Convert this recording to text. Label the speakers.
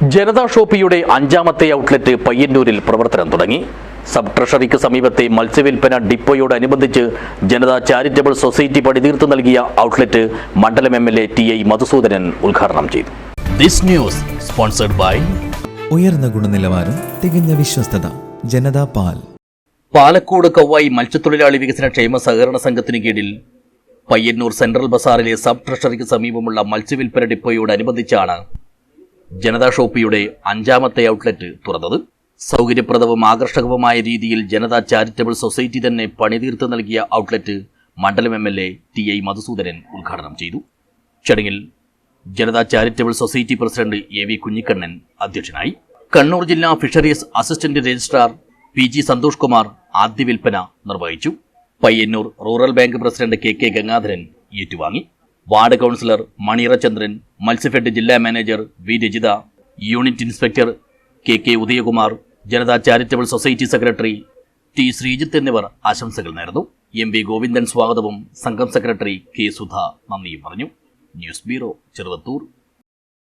Speaker 1: ജനതാ ഷോപ്പിയുടെ അഞ്ചാമത്തെ ഔട്ട്ലെറ്റ് പയ്യന്നൂരിൽ പ്രവർത്തനം തുടങ്ങി. സബ് ട്രഷറിക്ക് സമീപത്തെ മത്സ്യവിൽപ്പന ഡിപ്പോയോടനുബന്ധിച്ച് ജനതാ ചാരിറ്റബിൾ സൊസൈറ്റി പണിതീർത്ത് നൽകിയ ഔട്ട്ലെറ്റ് മണ്ഡലം MLA TI മധുസൂദനൻ ഉദ്ഘാടനം ചെയ്തു. ദിസ് ന്യൂസ് സ്പോൺസർഡ് ബൈ
Speaker 2: ഉയർന്ന ഗുണനിലവാരം, തികഞ്ഞ വിശ്വസ്തത, ജനതാ പാൽ.
Speaker 1: പാലക്കോട് കവ്വായി മത്സ്യത്തൊഴിലാളി വികസന ക്ഷേമ സഹകരണ സംഘത്തിന് കീഴിൽ പയ്യന്നൂർ സെൻട്രൽ ബസാറിലെ സബ് ട്രഷറിക്ക് സമീപമുള്ള മത്സ്യവിൽപ്പന ഡിപ്പോയോടനുബന്ധിച്ചാണ് ജനതാ ഷോപ്പിയുടെ അഞ്ചാമത്തെ ഔട്ട്ലെറ്റ് തുറന്നത്. സൗകര്യപ്രദവും ആകർഷകവുമായ രീതിയിൽ ജനതാ ചാരിറ്റബിൾ സൊസൈറ്റി തന്നെ പണിതീർത്ത് നൽകിയ ഔട്ട്ലെറ്റ് മണ്ഡലം MLA TI മധുസൂദനൻ ഉദ്ഘാടനം ചെയ്തു. ചടങ്ങിൽ Janata charitable society president AV Kunhikannan അധ്യക്ഷനായി. കണ്ണൂർ ജില്ലാ fisheries assistant registrar PG Santhosh Kumar ആദ്യ വിൽപ്പന നിർവഹിച്ചു. Payyannur rural bank president KK Gangadharan ഏറ്റുവാങ്ങി. വാർഡ് കൗൺസിലർ മണിയറ ചന്ദ്രൻ, മത്സ്യഫെഡ് ജില്ലാ manager V Rajitha, unit inspector KK Udayakumar, Janata charitable society secretary T Sreejith എന്നിവർ ആശംസകൾ നേർന്നു. MV ഗോവിന്ദൻ സ്വാഗതവും സംഘം സെക്രട്ടറി K സുധ നന്ദിയും പറഞ്ഞു. News bureau, Cheruvathur.